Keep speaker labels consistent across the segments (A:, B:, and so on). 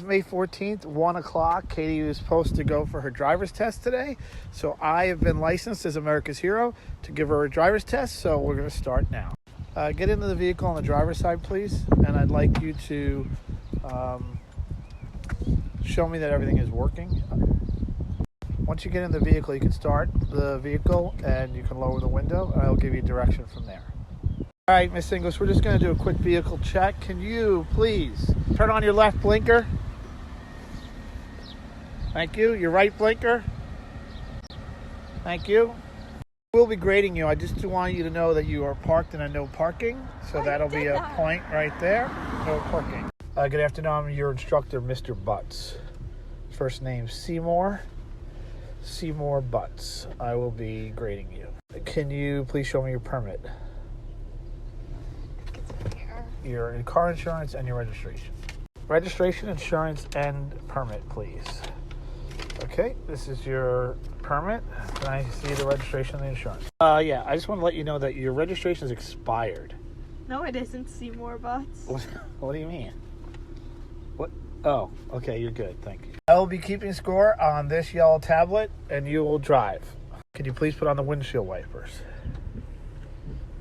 A: May 14th, 1 o'clock. Katie was supposed to go for her driver's test today. So I have been licensed as America's Hero to give her a driver's test. So we're going to start now. Get into the vehicle on the driver's side, please. And I'd like you to show me that everything is working. Once you get in the vehicle, you can start the vehicle and you can lower the window. And I'll give you direction from there. All right, Miss Inglis, we're just going to do a quick vehicle check. Can you please turn on your left blinker? Thank you. Your right blinker? Thank you. We'll be grading you. I just want you to know that you are parked in a no parking. So that'll be a point right there. No parking. Good afternoon. I'm your instructor, Mr. Butts. First name Seymour. Seymour Butts. I will be grading you. Can you please show me your permit? Your car insurance and your registration. Registration, insurance, and permit, please. Okay, this is your permit. Can I see the registration and the insurance? Yeah, I just want to let you know that your registration is expired.
B: No, it isn't, Seymour Butts.
A: What do you mean? What? Oh, okay, you're good. Thank you. I will be keeping score on this yellow tablet, and you will drive. Can you please put on the windshield wipers?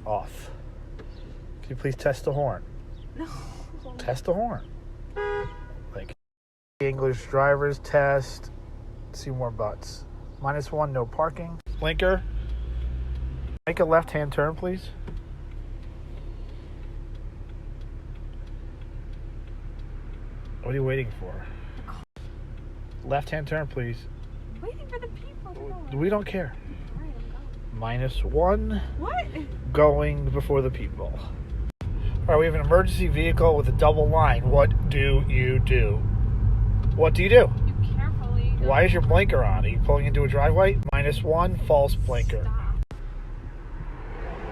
A: Off. Can you please test the horn?
B: No.
A: Test the horn. Thank you. English driver's test. Seymour Butts. -1, no parking. Blinker. Make a left-hand turn, please. What are you waiting for? Left-hand turn, please.
B: I'm waiting for the people to go.
A: We don't care.
B: All right, I'm going.
A: -1.
B: What?
A: Going before the people. All right, we have an emergency vehicle with a double line. What do you do? What do you do?
B: You carefully.
A: Why is your blinker on? Are you pulling into a driveway? -1, false blinker.
B: Stop.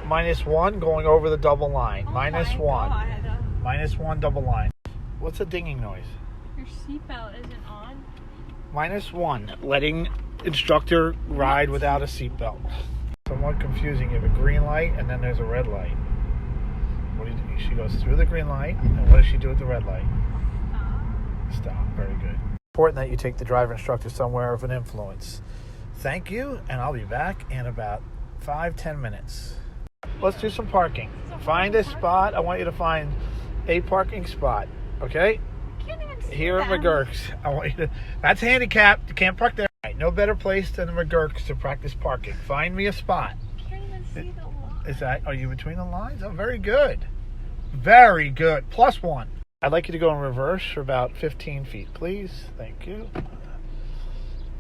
A: -1, going over the double line.
B: Oh
A: -1.
B: God.
A: -1, double line. What's a dinging noise?
B: Your seatbelt isn't on.
A: -1, letting instructor ride without a seatbelt. Somewhat confusing. You have a green light and then there's a red light. What do you do? She goes through the green light, and what does she do with the red light? Stop. Very good. Important that you take the driver instructor somewhere of an influence. Thank you, and I'll be back in about 5-10 minutes. Let's do some parking. Find a spot. I want you to find a parking spot. Okay?
B: Can't even see
A: Here at
B: them.
A: McGurk's. I want you to. That's handicapped. You can't park there. Right, no better place than McGurk's to practice parking. Find me a spot.
B: Can't even see the line.
A: Are you between the lines? Oh, very good. Very good. +1. I'd like you to go in reverse for about 15 feet, please. Thank you.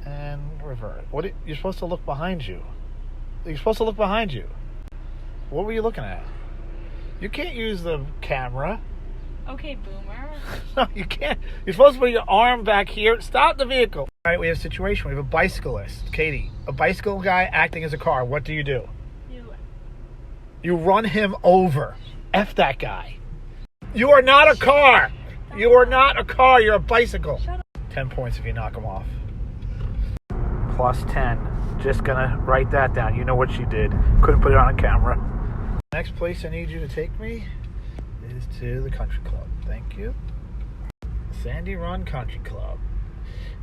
A: And reverse. You're supposed to look behind you. You're supposed to look behind you. What were you looking at? You can't use the camera.
B: Okay, boomer.
A: No, you can't. You're supposed to put your arm back here. Stop the vehicle. All right, we have a situation. We have a bicyclist. Katie, a bicycle guy acting as a car. What do? You run him over. F that guy. You are not a car. You are not a car. You're a bicycle.
B: Shut up.
A: 10 points if you knock him off. +10. Just gonna write that down. You know what she did. Couldn't put it on camera. Next place I need you to take me is to the country club. Thank you. Sandy Run Country Club.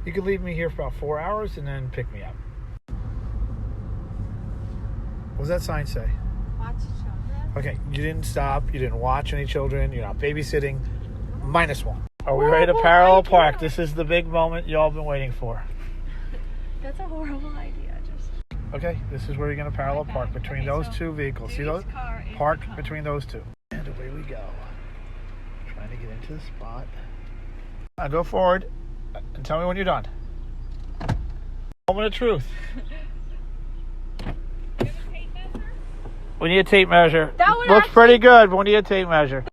A: You can leave me here for about 4 hours and then pick me up. What does that sign say?
B: Watch children.
A: Okay, you didn't stop. You didn't watch any children. You're not babysitting. -1. Are we ready to parallel park? This is the big moment y'all been waiting for.
B: That's a horrible idea.
A: Okay, this is where you're going to parallel park between those two vehicles. See those? Park between those two. And away we go. Trying to get into the spot. Now go forward and tell me when you're done. Moment of truth. We need a tape measure.
B: That would
A: Looks pretty good, but we need a tape measure.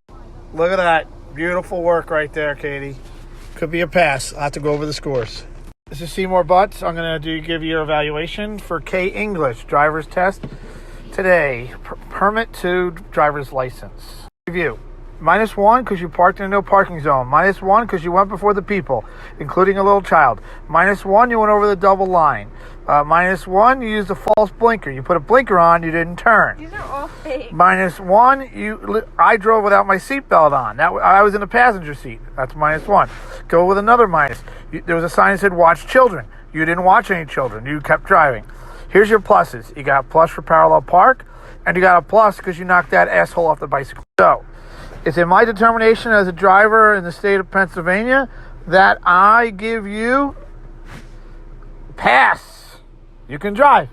A: Look at that. Beautiful work right there, Katie. Could be a pass. I'll have to go over the scores. This is Seymour Butts. I'm going to give you your evaluation for K English driver's test today. Permit to driver's license. Review. -1 because you parked in a no parking zone. -1 because you went before the people, including a little child. -1, you went over the double line. -1, you used a false blinker. You put a blinker on, you didn't turn.
B: These are all fake.
A: -1, I drove without my seatbelt on. I was in the passenger seat. That's -1. Go with another minus. There was a sign that said watch children. You didn't watch any children. You kept driving. Here's your pluses. You got a plus for parallel park, and you got a plus because you knocked that asshole off the bicycle. So, it's in my determination as a driver in the state of Pennsylvania that I give you pass. You can drive.